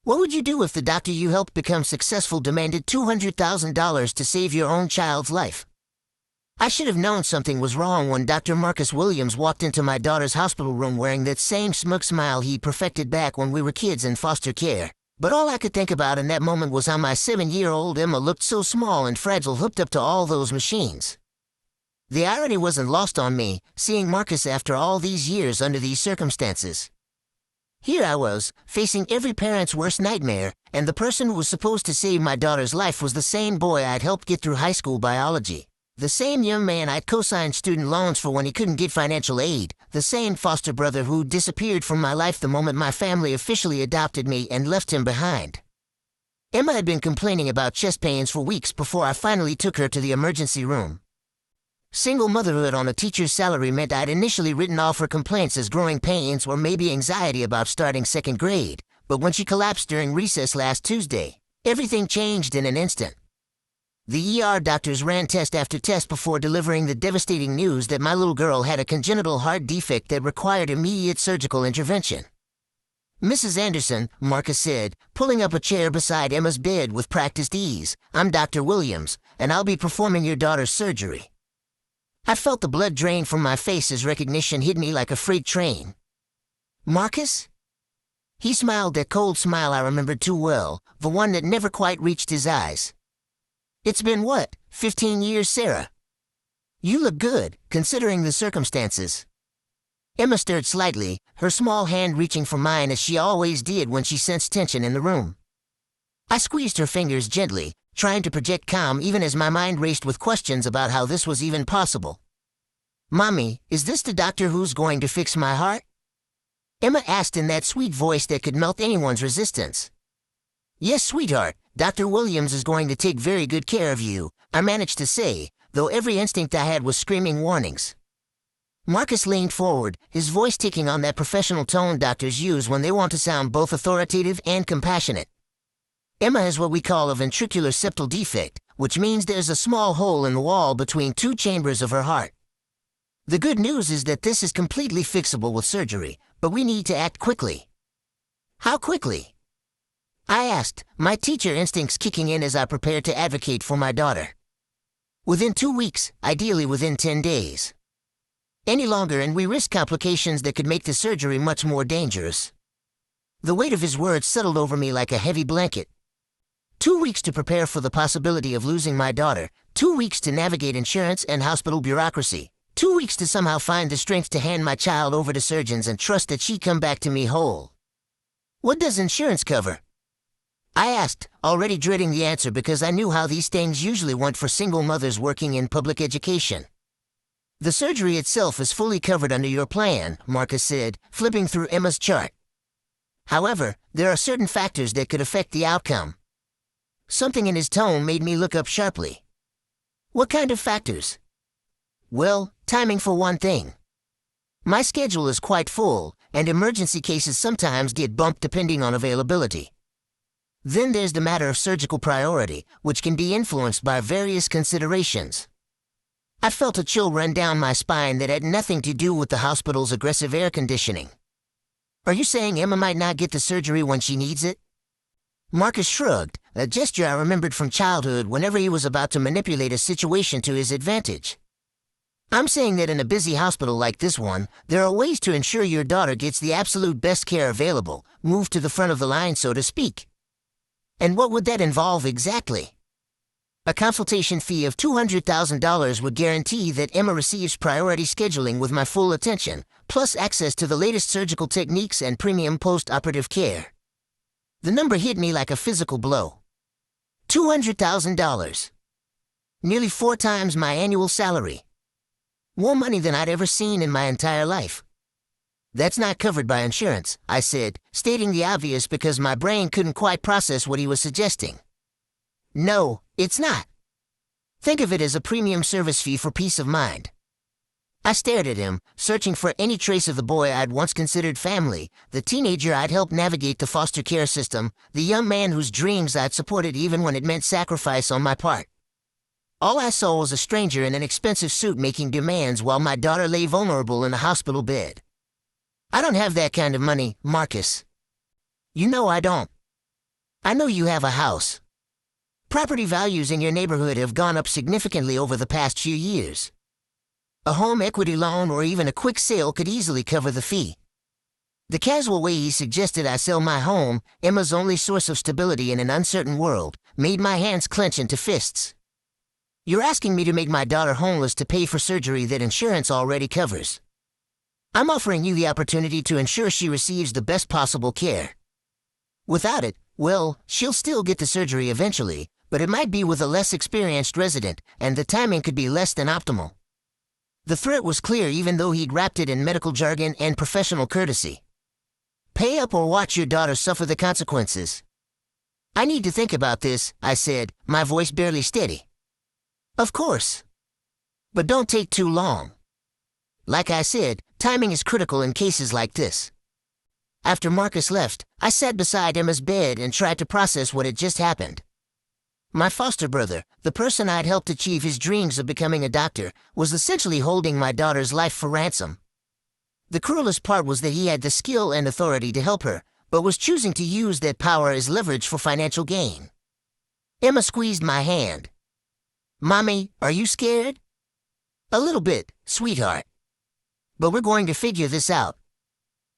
What would you do if the doctor you helped become successful demanded $200,000 to save your own child's life? I should have known something was wrong when Dr. Marcus Williams walked into my daughter's hospital room wearing that same smug smile he perfected back when we were kids in foster care. But all I could think about in that moment was how my 7-year-old Emma looked so small and fragile hooked up to all those machines. The irony wasn't lost on me, seeing Marcus after all these years under these circumstances. Here I was, facing every parent's worst nightmare, and the person who was supposed to save my daughter's life was the same boy I'd helped get through high school biology. The same young man I'd co-signed student loans for when he couldn't get financial aid. The same foster brother who disappeared from my life the moment my family officially adopted me and left him behind. Emma had been complaining about chest pains for weeks before I finally took her to the emergency room. Single motherhood on a teacher's salary meant I'd initially written off her complaints as growing pains or maybe anxiety about starting second grade, but when she collapsed during recess last Tuesday, everything changed in an instant. The ER doctors ran test after test before delivering the devastating news that my little girl had a congenital heart defect that required immediate surgical intervention. "Mrs. Anderson," Marcus said, pulling up a chair beside Emma's bed with practiced ease, "I'm Dr. Williams, and I'll be performing your daughter's surgery." I felt the blood drain from my face as recognition hit me like a freight train. "Marcus?" He smiled that cold smile I remembered too well, the one that never quite reached his eyes. "It's been what, 15 years, Sarah? You look good, considering the circumstances." Emma stirred slightly, her small hand reaching for mine as she always did when she sensed tension in the room. I squeezed her fingers gently, trying to project calm even as my mind raced with questions about how this was even possible. "Mommy, is this the doctor who's going to fix my heart?" Emma asked in that sweet voice that could melt anyone's resistance. "Yes, sweetheart, Dr. Williams is going to take very good care of you," I managed to say, though every instinct I had was screaming warnings. Marcus leaned forward, his voice ticking on that professional tone doctors use when they want to sound both authoritative and compassionate. "Emma has what we call a ventricular septal defect, which means there's a small hole in the wall between two chambers of her heart. The good news is that this is completely fixable with surgery, but we need to act quickly." "How quickly?" I asked, my teacher instincts kicking in as I prepared to advocate for my daughter. "Within 2 weeks, ideally within 10 days. Any longer and we risk complications that could make the surgery much more dangerous." The weight of his words settled over me like a heavy blanket. 2 weeks to prepare for the possibility of losing my daughter, 2 weeks to navigate insurance and hospital bureaucracy, 2 weeks to somehow find the strength to hand my child over to surgeons and trust that she'd come back to me whole. "What does insurance cover?" I asked, already dreading the answer because I knew how these things usually went for single mothers working in public education. "The surgery itself is fully covered under your plan," Marcus said, flipping through Emma's chart. "However, there are certain factors that could affect the outcome." Something in his tone made me look up sharply. "What kind of factors?" "Well, timing for one thing. My schedule is quite full, and emergency cases sometimes get bumped depending on availability. Then there's the matter of surgical priority, which can be influenced by various considerations." I felt a chill run down my spine that had nothing to do with the hospital's aggressive air conditioning. "Are you saying Emma might not get the surgery when she needs it?" Marcus shrugged, a gesture I remembered from childhood whenever he was about to manipulate a situation to his advantage. "I'm saying that in a busy hospital like this one, there are ways to ensure your daughter gets the absolute best care available, move to the front of the line, so to speak." "And what would that involve exactly?" "A consultation fee of $200,000 would guarantee that Emma receives priority scheduling with my full attention, plus access to the latest surgical techniques and premium post-operative care." The number hit me like a physical blow. $200,000. Nearly 4 times my annual salary. More money than I'd ever seen in my entire life. "That's not covered by insurance," I said, stating the obvious because my brain couldn't quite process what he was suggesting. "No, it's not. Think of it as a premium service fee for peace of mind." I stared at him, searching for any trace of the boy I'd once considered family, the teenager I'd helped navigate the foster care system, the young man whose dreams I'd supported even when it meant sacrifice on my part. All I saw was a stranger in an expensive suit making demands while my daughter lay vulnerable in a hospital bed. "I don't have that kind of money, Marcus." "You know I don't." I know you have a house. Property values in your neighborhood have gone up significantly over the past few years. A home equity loan or even a quick sale could easily cover the fee. The casual way he suggested I sell my home, Emma's only source of stability in an uncertain world, made my hands clench into fists. You're asking me to make my daughter homeless to pay for surgery that insurance already covers. I'm offering you the opportunity to ensure she receives the best possible care. Without it, well, she'll still get the surgery eventually, but it might be with a less experienced resident, and the timing could be less than optimal. The threat was clear even though he'd wrapped it in medical jargon and professional courtesy. Pay up or watch your daughter suffer the consequences. I need to think about this, I said, my voice barely steady. Of course. But don't take too long. Like I said, timing is critical in cases like this. After Marcus left, I sat beside Emma's bed and tried to process what had just happened. My foster brother, the person I'd helped achieve his dreams of becoming a doctor, was essentially holding my daughter's life for ransom. The cruelest part was that he had the skill and authority to help her, but was choosing to use that power as leverage for financial gain. Emma squeezed my hand. Mommy, are you scared? A little bit, sweetheart. But we're going to figure this out.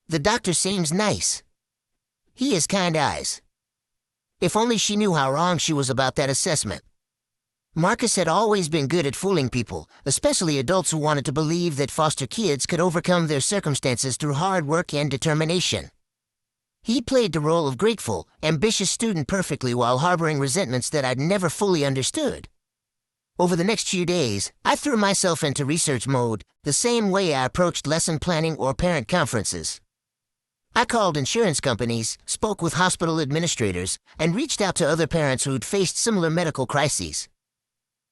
The doctor seems nice. He has kind eyes. If only she knew how wrong she was about that assessment. Marcus had always been good at fooling people, especially adults who wanted to believe that foster kids could overcome their circumstances through hard work and determination. He played the role of grateful, ambitious student perfectly while harboring resentments that I'd never fully understood. Over the next few days, I threw myself into research mode, the same way I approached lesson planning or parent conferences. I called insurance companies, spoke with hospital administrators, and reached out to other parents who'd faced similar medical crises.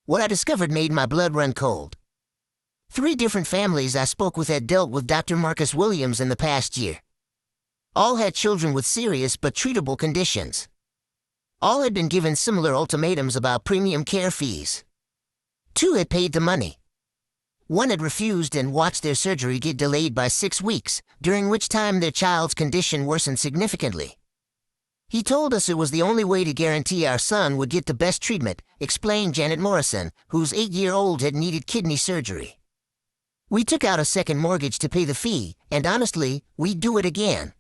What I discovered made my blood run cold. 3 different families I spoke with had dealt with Dr. Marcus Williams in the past year. All had children with serious but treatable conditions. All had been given similar ultimatums about premium care fees. 2 had paid the money. 1 had refused and watched their surgery get delayed by 6 weeks, during which time their child's condition worsened significantly. He told us it was the only way to guarantee our son would get the best treatment, explained Janet Morrison, whose 8-year-old had needed kidney surgery. We took out a second mortgage to pay the fee, and honestly, we'd do it again.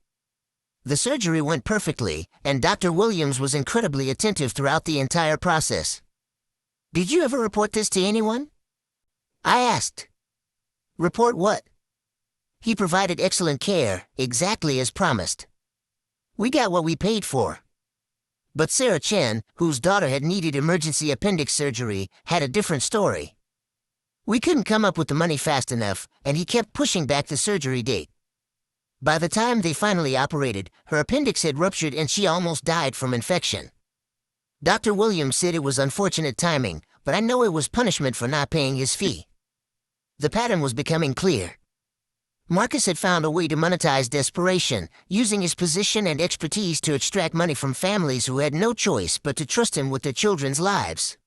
The surgery went perfectly, and Dr. Williams was incredibly attentive throughout the entire process. Did you ever report this to anyone? I asked. Report what? He provided excellent care, exactly as promised. We got what we paid for. But Sarah Chen, whose daughter had needed emergency appendix surgery, had a different story. We couldn't come up with the money fast enough, and he kept pushing back the surgery date. By the time they finally operated, her appendix had ruptured and she almost died from infection. Dr. Williams said it was unfortunate timing, but I know it was punishment for not paying his fee. The pattern was becoming clear. Marcus had found a way to monetize desperation, using his position and expertise to extract money from families who had no choice but to trust him with their children's lives.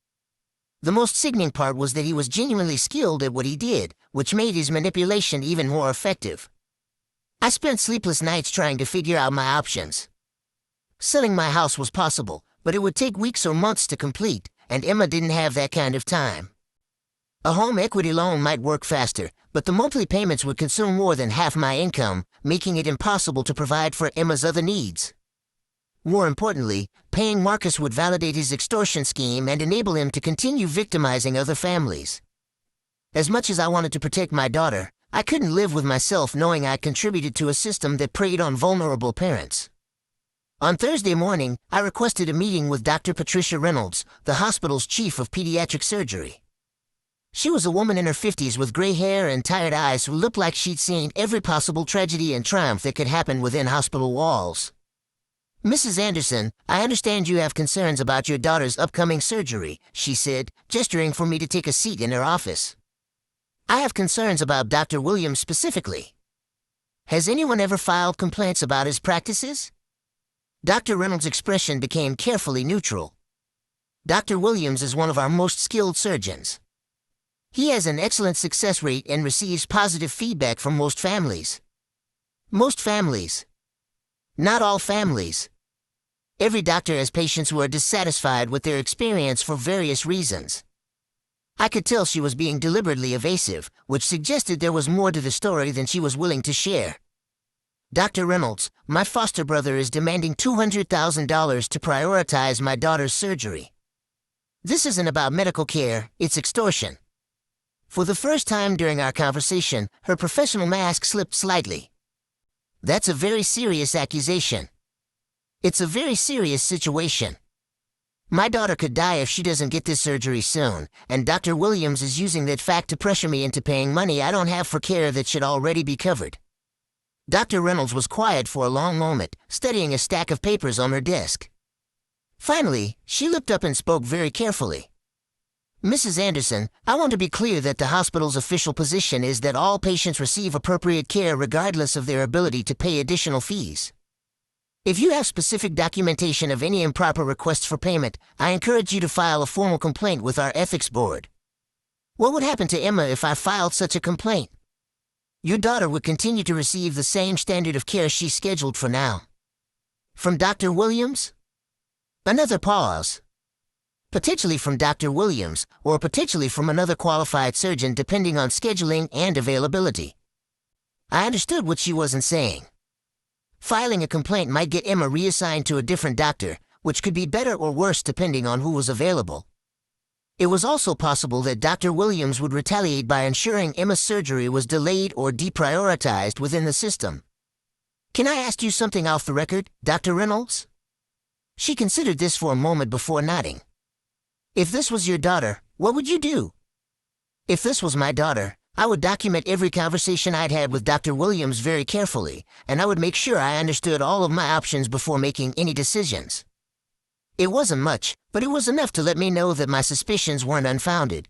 The most sickening part was that he was genuinely skilled at what he did, which made his manipulation even more effective. I spent sleepless nights trying to figure out my options. Selling my house was possible, but it would take weeks or months to complete, and Emma didn't have that kind of time. A home equity loan might work faster, but the monthly payments would consume more than half my income, making it impossible to provide for Emma's other needs. More importantly, paying Marcus would validate his extortion scheme and enable him to continue victimizing other families. As much as I wanted to protect my daughter, I couldn't live with myself knowing I contributed to a system that preyed on vulnerable parents. On Thursday morning, I requested a meeting with Dr. Patricia Reynolds, the hospital's chief of pediatric surgery. She was a woman in her 50s with gray hair and tired eyes who looked like she'd seen every possible tragedy and triumph that could happen within hospital walls. Mrs. Anderson, I understand you have concerns about your daughter's upcoming surgery, she said, gesturing for me to take a seat in her office. I have concerns about Dr. Williams specifically. Has anyone ever filed complaints about his practices? Dr. Reynolds' expression became carefully neutral. Dr. Williams is one of our most skilled surgeons. He has an excellent success rate and receives positive feedback from most families. Most families. Not all families. Every doctor has patients who are dissatisfied with their experience for various reasons. I could tell she was being deliberately evasive, which suggested there was more to the story than she was willing to share. Dr. Reynolds, my foster brother is demanding $200,000 to prioritize my daughter's surgery. This isn't about medical care, it's extortion. For the first time during our conversation, her professional mask slipped slightly. That's a very serious accusation. It's a very serious situation. My daughter could die if she doesn't get this surgery soon, and Dr. Williams is using that fact to pressure me into paying money I don't have for care that should already be covered. Dr. Reynolds was quiet for a long moment, studying a stack of papers on her desk. Finally, she looked up and spoke very carefully. Mrs. Anderson, I want to be clear that the hospital's official position is that all patients receive appropriate care regardless of their ability to pay additional fees. If you have specific documentation of any improper requests for payment, I encourage you to file a formal complaint with our ethics board. What would happen to Emma if I filed such a complaint? Your daughter would continue to receive the same standard of care she's scheduled for now. From Dr. Williams? Another pause. Potentially from Dr. Williams, or potentially from another qualified surgeon depending on scheduling and availability. I understood what she wasn't saying. Filing a complaint might get Emma reassigned to a different doctor, which could be better or worse depending on who was available. It was also possible that Dr. Williams would retaliate by ensuring Emma's surgery was delayed or deprioritized within the system. Can I ask you something off the record, Dr. Reynolds? She considered this for a moment before nodding. If this was your daughter, what would you do? If this was my daughter, I would document every conversation I'd had with Dr. Williams very carefully, and I would make sure I understood all of my options before making any decisions. It wasn't much, but it was enough to let me know that my suspicions weren't unfounded.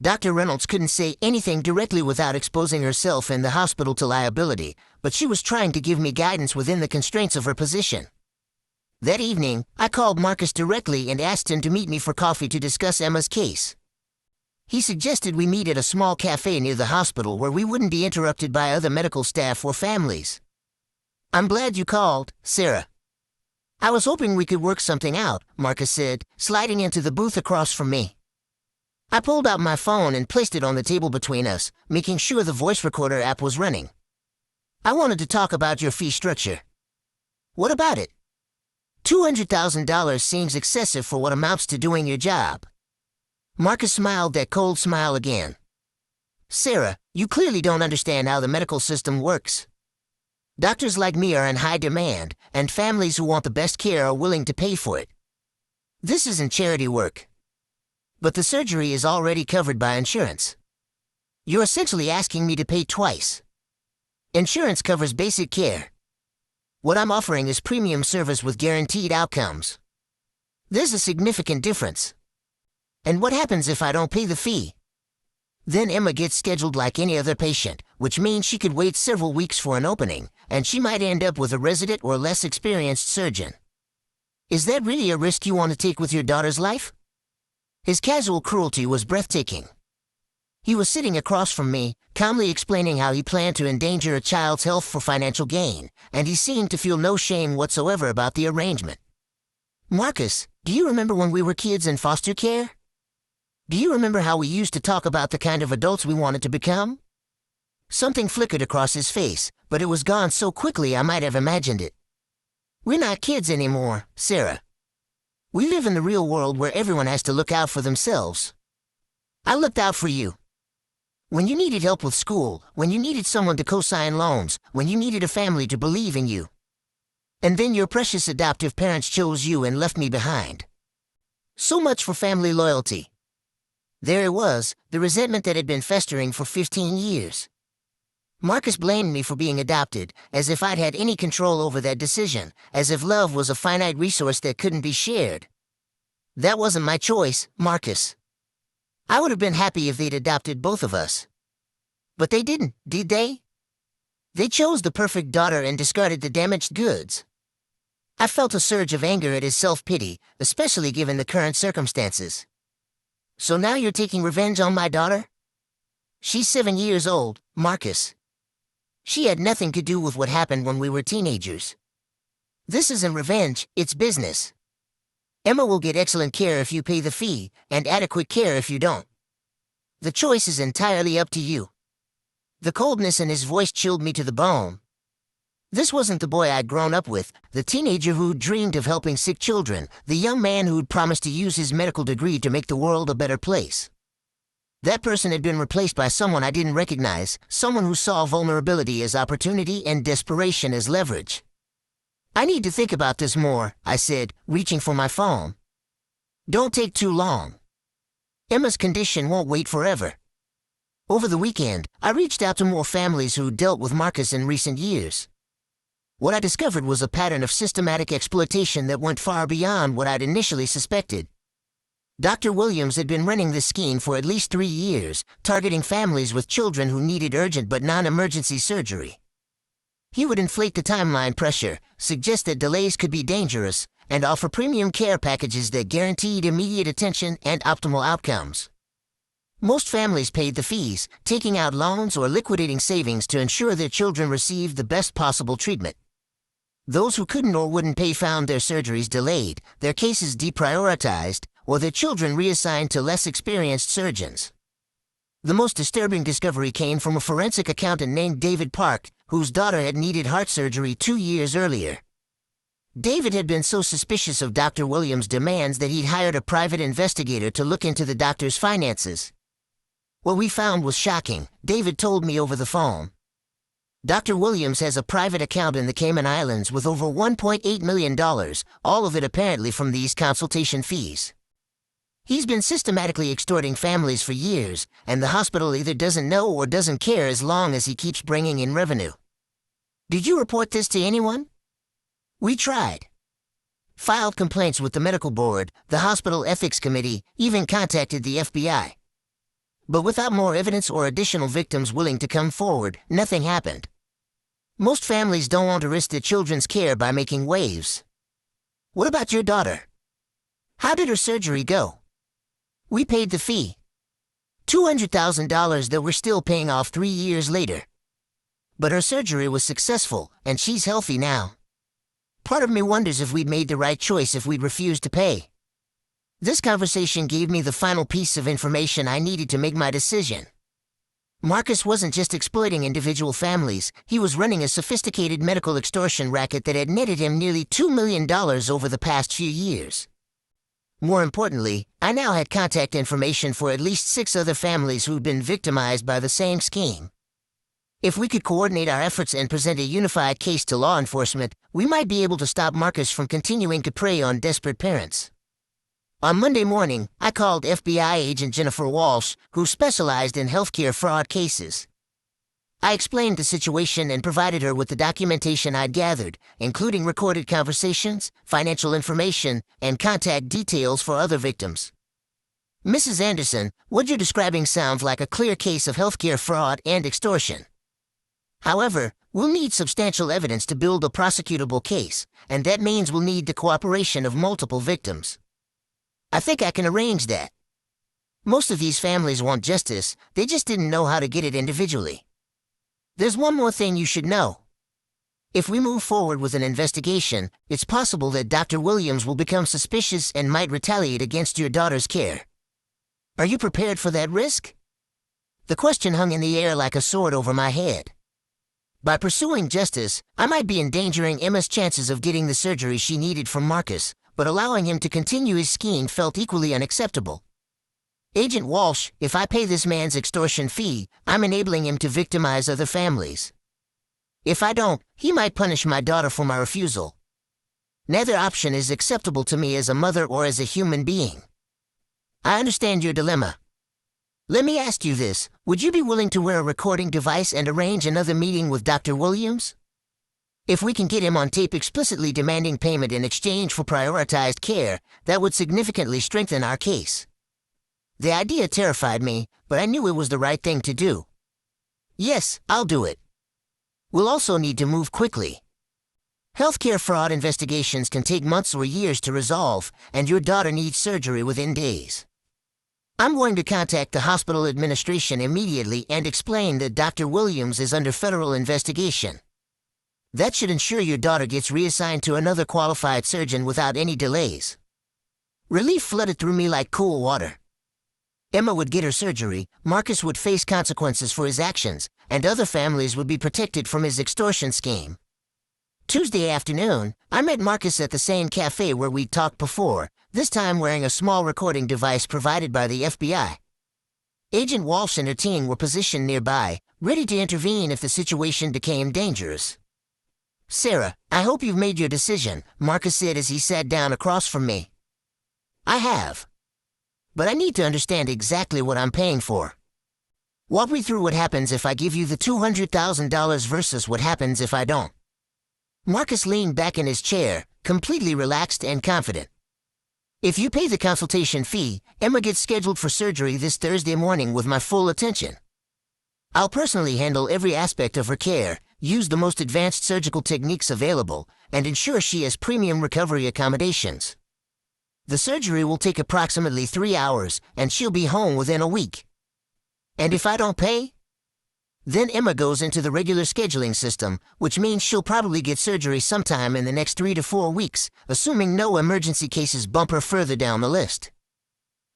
Dr. Reynolds couldn't say anything directly without exposing herself and the hospital to liability, but she was trying to give me guidance within the constraints of her position. That evening, I called Marcus directly and asked him to meet me for coffee to discuss Emma's case. He suggested we meet at a small cafe near the hospital where we wouldn't be interrupted by other medical staff or families. I'm glad you called, Sarah. I was hoping we could work something out, Marcus said, sliding into the booth across from me. I pulled out my phone and placed it on the table between us, making sure the voice recorder app was running. I wanted to talk about your fee structure. What about it? $200,000 seems excessive for what amounts to doing your job. Marcus smiled that cold smile again. Sarah, you clearly don't understand how the medical system works. Doctors like me are in high demand, and families who want the best care are willing to pay for it. This isn't charity work. But the surgery is already covered by insurance. You're essentially asking me to pay twice. Insurance covers basic care. What I'm offering is premium service with guaranteed outcomes. There's a significant difference. And what happens if I don't pay the fee? Then Emma gets scheduled like any other patient, which means she could wait several weeks for an opening, and she might end up with a resident or less experienced surgeon. Is that really a risk you want to take with your daughter's life? His casual cruelty was breathtaking. He was sitting across from me, calmly explaining how he planned to endanger a child's health for financial gain, and he seemed to feel no shame whatsoever about the arrangement. Marcus, do you remember when we were kids in foster care? Do you remember how we used to talk about the kind of adults we wanted to become? Something flickered across his face, but it was gone so quickly I might have imagined it. We're not kids anymore, Sarah. We live in the real world where everyone has to look out for themselves. I looked out for you. When you needed help with school, when you needed someone to co-sign loans, when you needed a family to believe in you. And then your precious adoptive parents chose you and left me behind. So much for family loyalty. There it was, the resentment that had been festering for 15 years. Marcus blamed me for being adopted, as if I'd had any control over that decision, as if love was a finite resource that couldn't be shared. That wasn't my choice, Marcus. I would have been happy if they'd adopted both of us. But they didn't, did they? They chose the perfect daughter and discarded the damaged goods. I felt a surge of anger at his self-pity, especially given the current circumstances. So now you're taking revenge on my daughter? She's 7 years old, Marcus. She had nothing to do with what happened when we were teenagers. This isn't revenge, it's business. Emma will get excellent care if you pay the fee, and adequate care if you don't. The choice is entirely up to you." The coldness in his voice chilled me to the bone. This wasn't the boy I'd grown up with, the teenager who'd dreamed of helping sick children, the young man who'd promised to use his medical degree to make the world a better place. That person had been replaced by someone I didn't recognize, someone who saw vulnerability as opportunity and desperation as leverage. "I need to think about this more," I said, reaching for my phone. "Don't take too long. Emma's condition won't wait forever." Over the weekend, I reached out to more families who dealt with Marcus in recent years. What I discovered was a pattern of systematic exploitation that went far beyond what I'd initially suspected. Dr. Williams had been running this scheme for at least 3 years, targeting families with children who needed urgent but non-emergency surgery. He would inflate the timeline pressure, suggest that delays could be dangerous, and offer premium care packages that guaranteed immediate attention and optimal outcomes. Most families paid the fees, taking out loans or liquidating savings to ensure their children received the best possible treatment. Those who couldn't or wouldn't pay found their surgeries delayed, their cases deprioritized, or their children reassigned to less experienced surgeons. The most disturbing discovery came from a forensic accountant named David Park, whose daughter had needed heart surgery 2 years earlier. David had been so suspicious of Dr. Williams' demands that he'd hired a private investigator to look into the doctor's finances. What we found was shocking, David told me over the phone. Dr. Williams has a private account in the Cayman Islands with over $1.8 million, all of it apparently from these consultation fees. He's been systematically extorting families for years, and the hospital either doesn't know or doesn't care as long as he keeps bringing in revenue. Did you report this to anyone? We tried. Filed complaints with the medical board, the hospital ethics committee, even contacted the FBI. But without more evidence or additional victims willing to come forward, nothing happened. Most families don't want to risk their children's care by making waves. What about your daughter? How did her surgery go? We paid the fee. $200,000 that we're still paying off 3 years later. But her surgery was successful, and she's healthy now. Part of me wonders if we'd made the right choice if we'd refused to pay. This conversation gave me the final piece of information I needed to make my decision. Marcus wasn't just exploiting individual families, he was running a sophisticated medical extortion racket that had netted him nearly $2 million over the past few years. More importantly, I now had contact information for at least 6 other families who'd been victimized by the same scheme. If we could coordinate our efforts and present a unified case to law enforcement, we might be able to stop Marcus from continuing to prey on desperate parents. On Monday morning, I called FBI agent Jennifer Walsh, who specialized in healthcare fraud cases. I explained the situation and provided her with the documentation I'd gathered, including recorded conversations, financial information, and contact details for other victims. "Mrs. Anderson, what you're describing sounds like a clear case of healthcare fraud and extortion. However, we'll need substantial evidence to build a prosecutable case, and that means we'll need the cooperation of multiple victims. I think I can arrange that. Most of these families want justice, they just didn't know how to get it individually. There's one more thing you should know. If we move forward with an investigation, it's possible that Dr. Williams will become suspicious and might retaliate against your daughter's care. Are you prepared for that risk?" The question hung in the air like a sword over my head. By pursuing justice, I might be endangering Emma's chances of getting the surgery she needed from Marcus, but allowing him to continue his scheme felt equally unacceptable. "Agent Walsh, if I pay this man's extortion fee, I'm enabling him to victimize other families. If I don't, he might punish my daughter for my refusal. Neither option is acceptable to me as a mother or as a human being. I understand your dilemma. Let me ask you this, would you be willing to wear a recording device and arrange another meeting with Dr. Williams? If we can get him on tape explicitly demanding payment in exchange for prioritized care, that would significantly strengthen our case." The idea terrified me, but I knew it was the right thing to do. "Yes, I'll do it. We'll also need to move quickly. Healthcare fraud investigations can take months or years to resolve, and your daughter needs surgery within days. I'm going to contact the hospital administration immediately and explain that Dr. Williams is under federal investigation. That should ensure your daughter gets reassigned to another qualified surgeon without any delays. Relief flooded through me like cool water. Emma would get her surgery, Marcus would face consequences for his actions, and other families would be protected from his extortion scheme. Tuesday afternoon, I met Marcus at the same cafe where we'd talked before, this time wearing a small recording device provided by the FBI. Agent Walsh and her team were positioned nearby, ready to intervene if the situation became dangerous. "Sarah, I hope you've made your decision," Marcus said as he sat down across from me. "I have. But I need to understand exactly what I'm paying for. Walk me through what happens if I give you the $200,000 versus what happens if I don't." Marcus leaned back in his chair, completely relaxed and confident. "If you pay the consultation fee, Emma gets scheduled for surgery this Thursday morning with my full attention. I'll personally handle every aspect of her care, use the most advanced surgical techniques available, and ensure she has premium recovery accommodations. The surgery will take approximately 3 hours, and she'll be home within a week. And if I don't pay? Then Emma goes into the regular scheduling system, which means she'll probably get surgery sometime in the next 3 to 4 weeks, assuming no emergency cases bump her further down the list.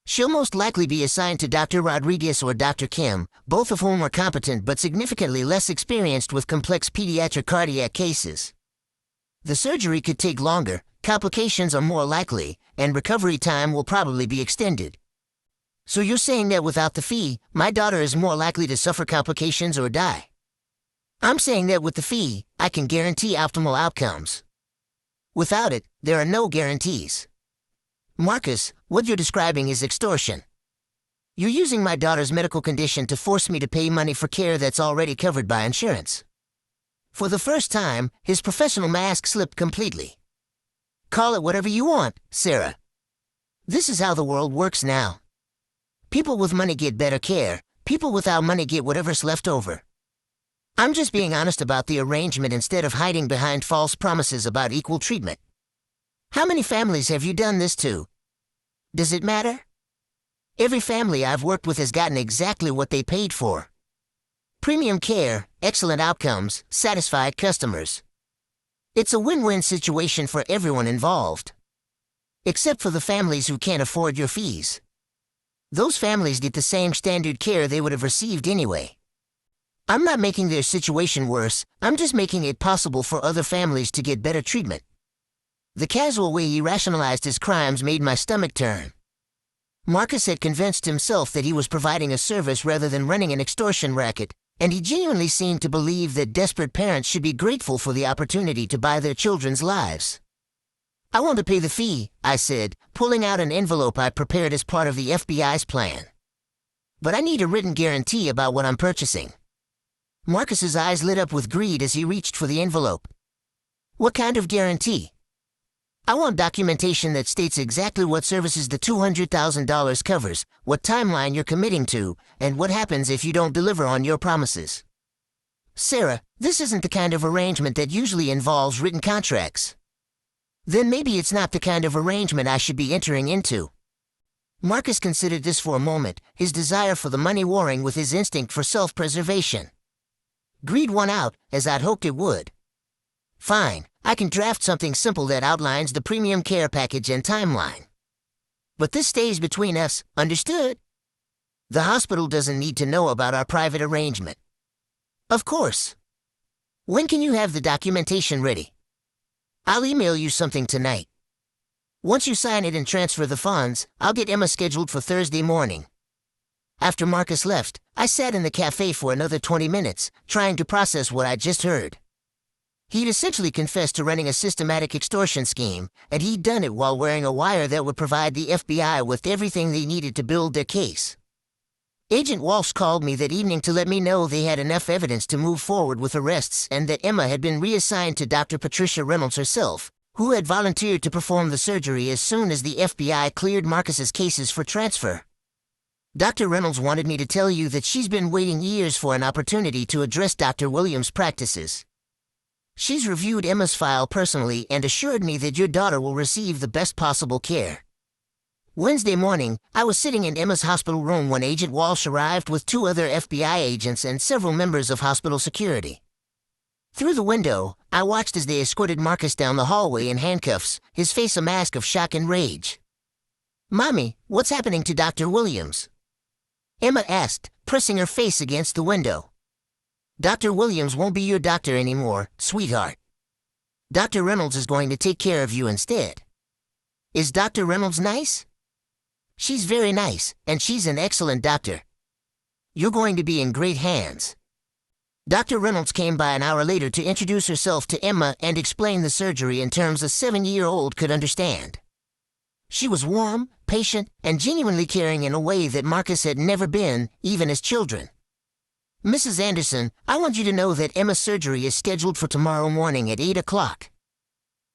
She'll most likely be assigned to Dr. Rodriguez or Dr. Kim, both of whom are competent but significantly less experienced with complex pediatric cardiac cases. The surgery could take longer, complications are more likely, and recovery time will probably be extended. So you're saying that without the fee, my daughter is more likely to suffer complications or die? I'm saying that with the fee, I can guarantee optimal outcomes. Without it, there are no guarantees. Marcus, what you're describing is extortion. You're using my daughter's medical condition to force me to pay money for care that's already covered by insurance." For the first time, his professional mask slipped completely. "Call it whatever you want, Sarah. This is how the world works now. People with money get better care. People without money get whatever's left over. I'm just being honest about the arrangement instead of hiding behind false promises about equal treatment. How many families have you done this to? Does it matter? Every family I've worked with has gotten exactly what they paid for. Premium care, excellent outcomes, satisfied customers. It's a win-win situation for everyone involved. Except for the families who can't afford your fees. Those families get the same standard care they would have received anyway. I'm not making their situation worse, I'm just making it possible for other families to get better treatment." The casual way he rationalized his crimes made my stomach turn. Marcus had convinced himself that he was providing a service rather than running an extortion racket, and he genuinely seemed to believe that desperate parents should be grateful for the opportunity to buy their children's lives. "I want to pay the fee," I said, pulling out an envelope I prepared as part of the FBI's plan. "But I need a written guarantee about what I'm purchasing." Marcus's eyes lit up with greed as he reached for the envelope. "What kind of guarantee?" "I want documentation that states exactly what services the $200,000 covers, what timeline you're committing to, and what happens if you don't deliver on your promises." "Sarah, this isn't the kind of arrangement that usually involves written contracts." "Then maybe it's not the kind of arrangement I should be entering into." Marcus considered this for a moment, his desire for the money warring with his instinct for self-preservation. Greed won out, as I'd hoped it would. "Fine, I can draft something simple that outlines the premium care package and timeline. But this stays between us, understood? The hospital doesn't need to know about our private arrangement." "Of course. When can you have the documentation ready?" "I'll email you something tonight. Once you sign it and transfer the funds, I'll get Emma scheduled for Thursday morning." After Marcus left, I sat in the cafe for another 20 minutes, trying to process what I'd just heard. He'd essentially confessed to running a systematic extortion scheme, and he'd done it while wearing a wire that would provide the FBI with everything they needed to build their case. Agent Walsh called me that evening to let me know they had enough evidence to move forward with arrests and that Emma had been reassigned to Dr. Patricia Reynolds herself, who had volunteered to perform the surgery as soon as the FBI cleared Marcus's cases for transfer. "Dr. Reynolds wanted me to tell you that she's been waiting years for an opportunity to address Dr. Williams' practices. She's reviewed Emma's file personally and assured me that your daughter will receive the best possible care." Wednesday morning, I was sitting in Emma's hospital room when Agent Walsh arrived with 2 other FBI agents and several members of hospital security. Through the window, I watched as they escorted Marcus down the hallway in handcuffs, his face a mask of shock and rage. "Mommy, what's happening to Dr. Williams?" Emma asked, pressing her face against the window. "Dr. Williams won't be your doctor anymore, sweetheart. Dr. Reynolds is going to take care of you instead." "Is Dr. Reynolds nice?" "She's very nice, and she's an excellent doctor. You're going to be in great hands." Dr. Reynolds came by an hour later to introduce herself to Emma and explain the surgery in terms a 7-year-old could understand. She was warm, patient, and genuinely caring in a way that Marcus had never been, even as children. "Mrs. Anderson, I want you to know that Emma's surgery is scheduled for tomorrow morning at 8 o'clock.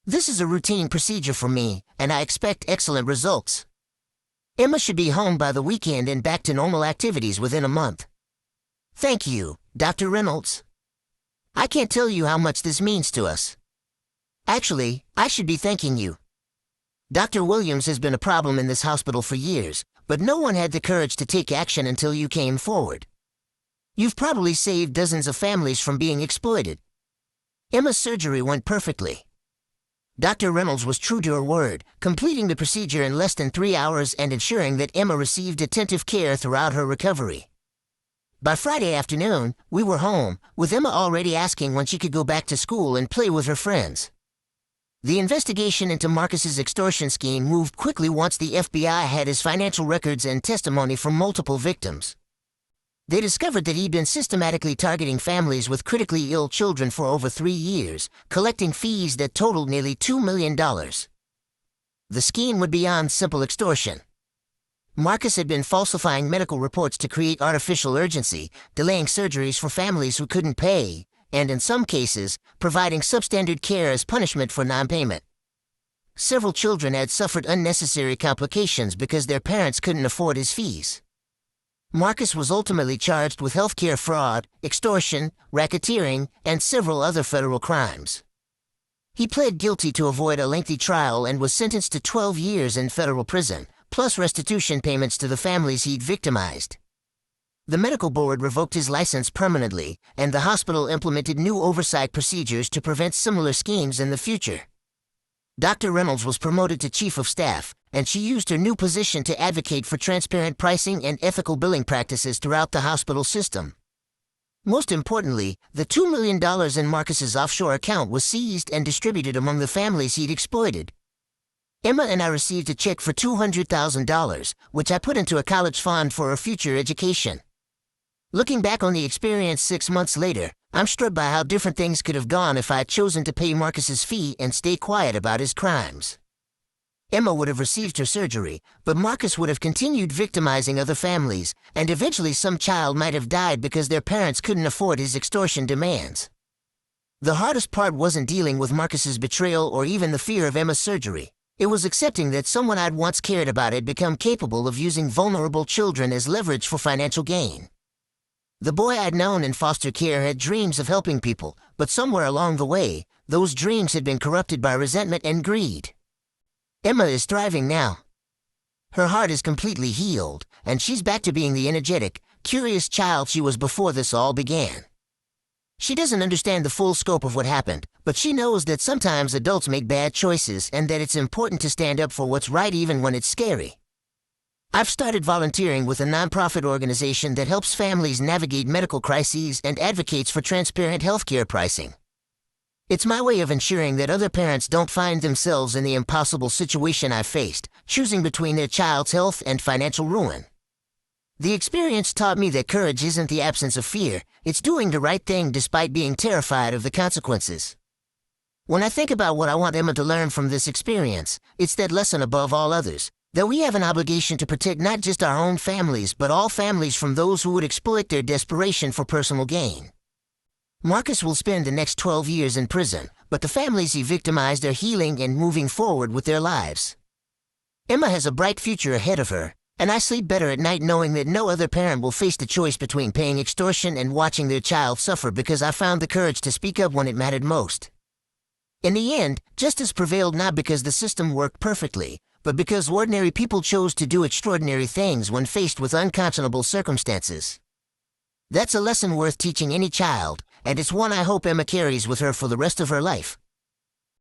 This is a routine procedure for me, and I expect excellent results. Emma should be home by the weekend and back to normal activities within a month." "Thank you, Dr. Reynolds. I can't tell you how much this means to us. Actually, I should be thanking you. Dr. Williams has been a problem in this hospital for years, but no one had the courage to take action until you came forward. You've probably saved dozens of families from being exploited." Emma's surgery went perfectly. Dr. Reynolds was true to her word, completing the procedure in less than 3 hours and ensuring that Emma received attentive care throughout her recovery. By Friday afternoon, we were home, with Emma already asking when she could go back to school and play with her friends. The investigation into Marcus's extortion scheme moved quickly once the FBI had his financial records and testimony from multiple victims. They discovered that he'd been systematically targeting families with critically ill children for over 3 years, collecting fees that totaled nearly $2 million. The scheme went beyond simple extortion. Marcus had been falsifying medical reports to create artificial urgency, delaying surgeries for families who couldn't pay, and in some cases, providing substandard care as punishment for non-payment. Several children had suffered unnecessary complications because their parents couldn't afford his fees. Marcus was ultimately charged with healthcare fraud, extortion, racketeering, and several other federal crimes. He pled guilty to avoid a lengthy trial and was sentenced to 12 years in federal prison, plus restitution payments to the families he'd victimized. The medical board revoked his license permanently, and the hospital implemented new oversight procedures to prevent similar schemes in the future. Dr. Reynolds was promoted to chief of staff, and she used her new position to advocate for transparent pricing and ethical billing practices throughout the hospital system. Most importantly, the $2 million in Marcus's offshore account was seized and distributed among the families he'd exploited. Emma and I received a check for $200,000, which I put into a college fund for her future education. Looking back on the experience 6 months later, I'm struck by how different things could have gone if I had chosen to pay Marcus's fee and stay quiet about his crimes. Emma would have received her surgery, but Marcus would have continued victimizing other families, and eventually some child might have died because their parents couldn't afford his extortion demands. The hardest part wasn't dealing with Marcus's betrayal or even the fear of Emma's surgery. It was accepting that someone I'd once cared about had become capable of using vulnerable children as leverage for financial gain. The boy I'd known in foster care had dreams of helping people, but somewhere along the way, those dreams had been corrupted by resentment and greed. Emma is thriving now. Her heart is completely healed, and she's back to being the energetic, curious child she was before this all began. She doesn't understand the full scope of what happened, but she knows that sometimes adults make bad choices and that it's important to stand up for what's right even when it's scary. I've started volunteering with a nonprofit organization that helps families navigate medical crises and advocates for transparent healthcare pricing. It's my way of ensuring that other parents don't find themselves in the impossible situation I faced, choosing between their child's health and financial ruin. The experience taught me that courage isn't the absence of fear, it's doing the right thing despite being terrified of the consequences. When I think about what I want Emma to learn from this experience, it's that lesson above all others, that we have an obligation to protect not just our own families but all families from those who would exploit their desperation for personal gain. Marcus will spend the next 12 years in prison, but the families he victimized are healing and moving forward with their lives. Emma has a bright future ahead of her, and I sleep better at night knowing that no other parent will face the choice between paying extortion and watching their child suffer because I found the courage to speak up when it mattered most. In the end, justice prevailed not because the system worked perfectly, but because ordinary people chose to do extraordinary things when faced with unconscionable circumstances. That's a lesson worth teaching any child, and it's one I hope Emma carries with her for the rest of her life.